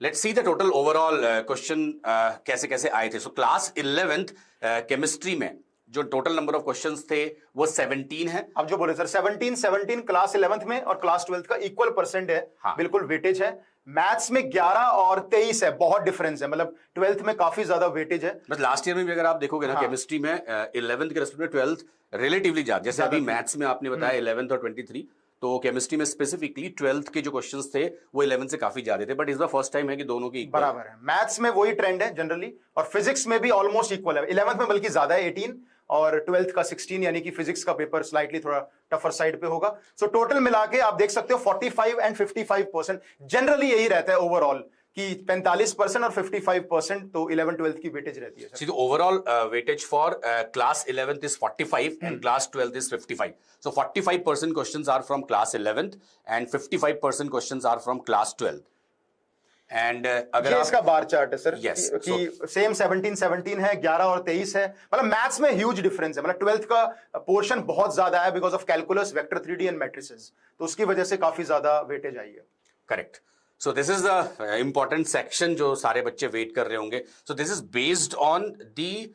Let's see the total overall question कैसे कैसे आए थे। सो क्लास 11th केमिस्ट्री में जो टोटल नंबर ऑफ क्वेश्चंस थे वो 17 है। अब जो बोले सर 17 क्लास 11th में और क्लास 12th का इक्वल परसेंट है। हाँ। बिल्कुल वेटेज है। मैथ्स में 11 और 23 है, बहुत डिफरेंस है, मतलब 12th में काफी ज्यादा वेटेज है। बट लास्ट ईयर में भी अगर आप देखोगे ना, हाँ। केमिस्ट्री में 11th के रेस्पेक्ट में 12th रिलेटिवली ज्यादा, जैसे अभी मैथ्स में आपने बताया 11th और 23, तो केमिस्ट्री में स्पेसिफिकली 12th के जो क्वेश्चंस थे वो 11th से काफी ज्यादा थे। बट इस बार फर्स्ट टाइम है कि दोनों की बराबर है। मैथ्स में वही ट्रेंड है जनरली, और फिजिक्स में भी ऑलमोस्ट इक्वल है। 11th में बल्कि ज्यादा है 18 और 12th का 16, यानी कि फिजिक्स का पेपर स्लाइटली थोड़ा टफर साइड पे होगा। सो टोटल मिला के आप देख सकते हो 45 एंड 55%, जनरली यही रहता है ओवरऑल कि 45% और 55% तो 11-12th की वेटेज रहती है। See, the overall weightage for class 11th is 45 and class 12th is 55. So 45% questions are from class 11th and 55% questions are from class 12th. And अगर ये इसका बार चार्ट है सर। Yes, कि same 17 है, 11 और 23 है। मतलब मैथ्स में ह्यूज डिफरेंस है, मतलब 12th का पोर्शन बहुत ज्यादा है because of calculus, vector 3D and matrices, तो उसकी वजह से काफी ज्यादा वेटेज आई है। Correct. So this is the important section जो सारे बच्चे वेट कर रहे होंगे। So this is based on the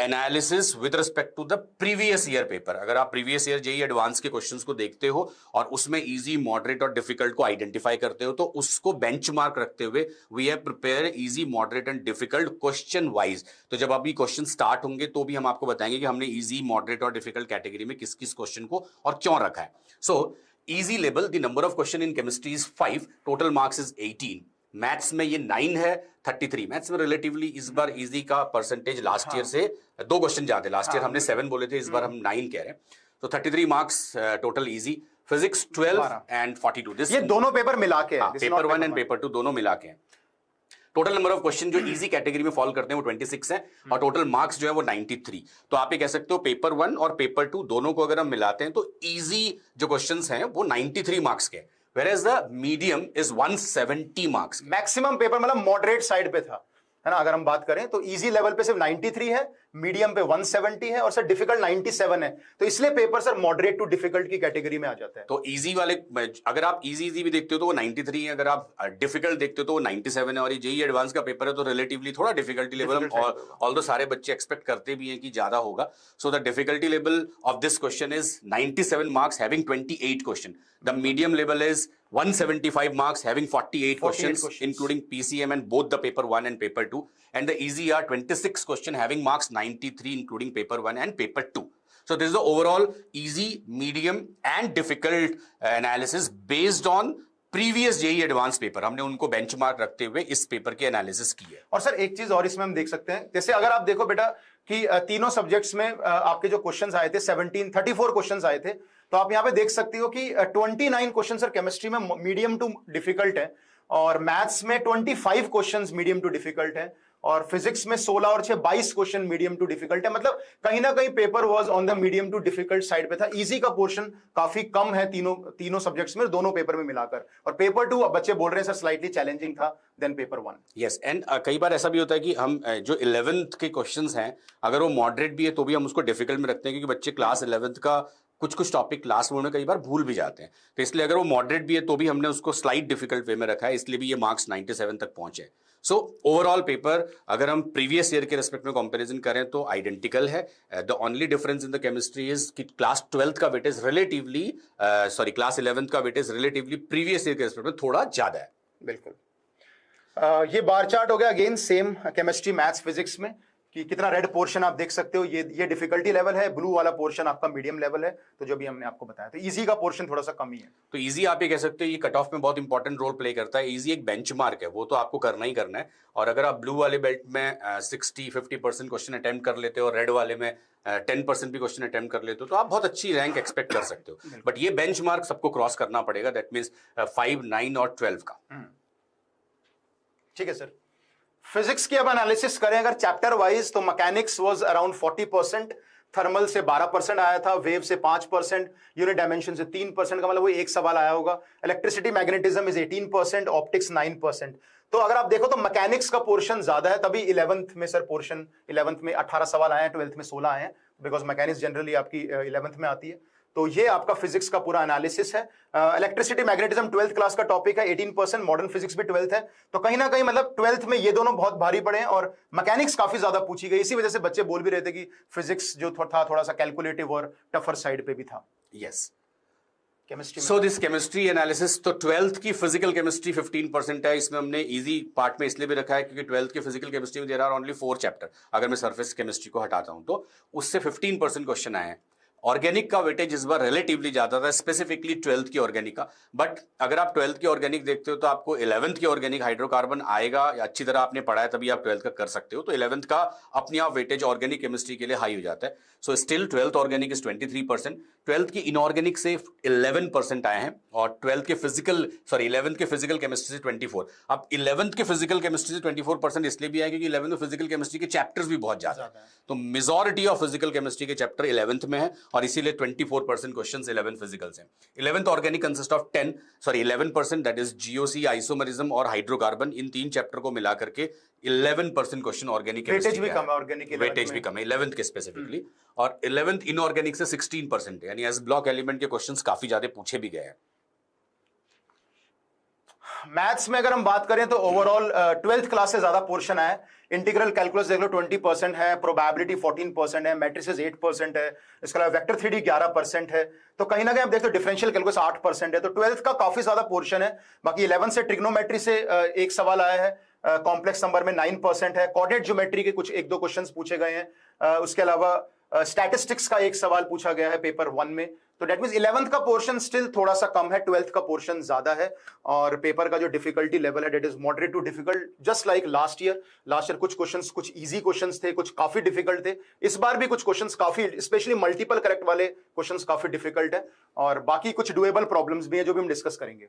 analysis with respect to the previous year paper. अगर आप प्रीवियस ईयर जेईई एडवांस के क्वेश्चंस को देखते हो और उसमें इजी, मॉडरेट और डिफिकल्ट को आइडेंटिफाई करते हो, तो उसको बेंचमार्क रखते हुए we have prepare easy, moderate and difficult question wise. तो जब अभी क्वेश्चन स्टार्ट होंगे तो भी हम आपको बताएंगे कि हमने इजी, मॉडरेट और डिफिकल्ट कैटेगरी में किस किस क्वेश्चन को और क्यों रखा है। सो easy level, the number of question in chemistry is 5, total marks is 18. Maths में ये 9 है, 33। मैथ्स में रिलेटिवली इस बार इजी का परसेंटेज लास्ट ईयर से 2 क्वेश्चन ज्यादा है। लास्ट ईयर हमने 7 बोले थे, इस बार हम 9 कह रहे हैं। तो 33 marks total easy. Physics 12 and 42। This ये दोनों पेपर मिला के है, पेपर 1 एंड पेपर 2 दोनों मिला के हैं। टोटल नंबर ऑफ क्वेश्चन जो इजी कैटेगरी में फॉल करते हैं वो 26 है और टोटल मार्क्स जो है वो 93। तो आप ये कह सकते हो पेपर 1 और पेपर 2 दोनों को अगर हम मिलाते हैं तो इजी जो क्वेश्चंस हैं वो 93 मार्क्स के, whereas the medium is 170 marks. Maximum paper मतलब मॉडरेट साइड पे था, है ना। अगर हम बात करें तो इजी लेवल पे सिर्फ 93 है, मीडियम पे 170 है और सर डिफिकल्ट 97 है। तो इसलिए paper sir moderate to difficult की कैटेगरी में आ जाता है। तो इजी वाले, अगर आप इजी भी देखते हो तो वो 93 है, अगर आप डिफिकल्ट देखते हो तो वो 97 है। और ये जेईई एडवांस का पेपर है तो रिलेटिवली थोड़ा डिफिकल्टी लेवल ऑल्दो सारे बच्चे एक्सपेक्ट करते भी हैं कि ज्यादा होगा। So the difficulty level of this question is 97 marks having 28 question. The medium level is 175 marks having 48 questions including PCM and both the paper 1 and paper 2, and the easy are 26 question having marks 93 including paper 1 and paper 2. So this is the overall easy, medium and difficult analysis based on previous JEE advance paper. हमने उनको benchmark रखते हुए इस paper की analysis की है। और sir एक चीज और इसमें हम देख सकते हैं, जैसे अगर आप देखो बेटा कि तीनों सब्जेक्ट्स में आपके जो क्वेश्चंस आए थे 34 क्वेश्चंस आए थे, तो आप यहां पे देख सकते हो कि 29 क्वेश्चन सर केमिस्ट्री में मीडियम टू डिफिकल्ट है और मैथ्स में 25 क्वेश्चंस मीडियम टू डिफिकल्ट है और फिजिक्स में 16 और 6 22 क्वेश्चन मीडियम टू डिफिकल्ट है। मतलब कहीं ना कहीं paper was on the medium to difficult side पे था। इजी का पोर्शन काफी कम है तीनों सब्जेक्ट्स में, दोनों पेपर में मिलाकर। और पेपर 2 बच्चे बोल रहे हैं सर स्लाइटली चैलेंजिंग था देन पेपर 1। यस, एंड कई बार ऐसा भी होता है कि हम जो 11th के क्वेश्चंस हैं अगर वो मॉडरेट भी है तो भी हम उसको डिफिकल्ट में रखते हैं, क्योंकि बच्चे क्लास 11th का कुछ टॉपिक क्लास मोड में कई बार भूल भी जाते हैं। तो इसलिए अगर वो मॉडरेट भी है तो भी हमने उसको स्लाइट डिफिकल्ट वे में रखा है, इसलिए भी ये मार्क्स 97 तक पहुंचे। सो ओवरऑल पेपर अगर हम प्रीवियस ईयर के रेस्पेक्ट में कंपैरिजन करें तो आइडेंटिकल है। The only difference in the chemistry is कि क्लास 12th का वेटेज रिलेटिवली क्लास 11th का वेटेज रिलेटिवली प्रीवियस ईयर के रेस्पेक्ट में थोड़ा ज्यादा है। बिल्कुल। ये बार चार्ट हो गया again same chemistry, maths, physics में कि कितना रेड पोर्शन आप देख सकते हो। ये डिफिकल्टी लेवल है, ब्लू वाला पोर्शन आपका मीडियम लेवल है। तो जो भी हमने आपको बताया, तो इजी का पोर्शन थोड़ा सा कम ही है। तो इजी आप ये कह सकते हो ये कट ऑफ में बहुत इंपॉर्टेंट रोल प्ले करता है। इजी एक बेंचमार्क है, वो तो आपको करना ही करना है। और अगर आप ब्लू वाले बेल्ट में 60-50% क्वेश्चन अटेम्प्ट कर लेते हो और रेड वाले में 10% भी क्वेश्चन अटेम्प्ट कर लेते हो तो आप बहुत अच्छी रैंक एक्सपेक्ट कर सकते हो। बट ये बेंचमार्क सबको क्रॉस करना पड़ेगा, दैट मीन्स 5, 9 और 12 का। ठीक है सर। फिजिक्स की अब एनालिसिस करें अगर चैप्टर वाइज, तो मैकेनिक्स वाज अराउंड 40%, थर्मल से 12% आया था, वेव से 5%, यूनिट डायमेंशन से 3% का, मतलब वो एक सवाल आया होगा। Electricity magnetism is 18%, optics 9%। तो अगर आप देखो तो मैकेनिक्स का पोर्शन ज्यादा है, तभी 11th में सर पोर्शन 11th में 18 सवाल आए हैं, 12th में 16 आए हैं, बिकॉज मैकेनिक्स जनरली आपकी 11th में आती है। तो ये आपका फिजिक्स का पूरा एनालिसिस है। इलेक्ट्रिसिटी मैग्नेटिज्म 12th क्लास का टॉपिक है, 18%, मॉडर्न फिजिक्स भी 12th है। तो कहीं ना कहीं मतलब 12th में ये दोनों बहुत भारी पड़े हैं और मैकेनिक्स काफी ज्यादा पूछी गई, इसी वजह से बच्चे बोल भी रहे थे कि फिजिक्स जो था थोड़ा सा कैलकुलेटिव और टफर साइड पे भी था। Yes, chemistry so this chemistry analysis, तो 12th की फिजिकल केमिस्ट्री 15% है। इसमें हमने इजी पार्ट में इसलिए भी रखा है क्योंकि 12th की फिजिकल केमिस्ट्री में देयर आर ओनली 4 चैप्टर। अगर मैं सरफेस केमिस्ट्री को हटाता हूं तो उससे 15% क्वेश्चन आए हैं। ऑर्गेनिक का वेटेज इस बार रिलेटिवली ज्यादा था, स्पेसिफिकली 12th की ऑर्गेनिक का। बट अगर आप 12th की ऑर्गेनिक देखते हो तो आपको 11th की ऑर्गेनिक हाइड्रोकार्बन आएगा, या अच्छी तरह आपने पढ़ा है तभी आप 12th का कर सकते हो। तो 11th का अपने आप वेटेज ऑर्गेनिक केमिस्ट्री के लिए हाई हो जाता है। So still 12th organic is 23%, 12th की इनऑर्गेनिक से 11% आए हैं, और 12th के फिजिकल 11th के फिजिकल केमिस्ट्री से 24। अब 11th के फिजिकल केमिस्ट्री से 24% इसलिए भी आए क्योंकि 11th में फिजिकल केमिस्ट्री के चैप्टर्स भी बहुत ज्यादा है। तो मेजॉरिटी ऑफ फिजिकल केमिस्ट्री के चैप्टर 11th में है, और इसीलिए 24% क्वेश्चंस 11th फिजिकल से। 11th organic consist of 11%, that is GOC, isomerism और हाइड्रोकार्बन। इन 3 चैप्टर को मिला करके 11% क्वेश्चन ऑर्गेनिक वेटेज भी कम है ऑर्गेनिक, वेटेज भी कम है 11th के स्पेसिफिकली। और 11th इनऑर्गेनिक से 16%, यानी एज ब्लॉक एलिमेंट के क्वेश्चंस काफी ज्यादा पूछे भी गए हैं। मैथ्स में अगर हम बात करें तो ओवरऑल 12th क्लास से ज्यादा पोर्शन आया है। इंटीग्रल कैलकुलस देख लो 20% है, प्रोबेबिलिटी 14% है, मैट्रिसेस 8% है, इसके अलावा वेक्टर 3D 11% है। तो कहीं ना कहीं आप देखते हो डिफरेंशियल कैलकुलस 8% है। तो 12th का काफी ज्यादा पोर्शन है। बाकी 11th से ट्रिग्नोमेट्री से एक सवाल आया है, कॉम्प्लेक्स नंबर में 9% है, कोऑर्डिनेट ज्योमेट्री के कुछ 1-2 क्वेश्चंस पूछे गए हैं। उसके अलावा स्टैटिस्टिक्स का एक सवाल पूछा गया है पेपर 1 में। तो डेट मींस 11th का पोर्शन स्टिल थोड़ा सा कम है, 12th का पोर्शन ज्यादा है। और पेपर का जो डिफिकल्टी लेवल है that is moderate to difficult, just like last year कुछ क्वेश्चंस कुछ इजी क्वेश्चंस थे, कुछ काफी डिफिकल्ट थे। इस बार भी कुछ क्वेश्चंस काफी, स्पेशली मल्टीपल करेक्ट वाले क्वेश्चंस काफी डिफिकल्ट है, और बाकी कुछ डुएबल प्रॉब्लम्स भी है जो भी हम डिस्कस करेंगे।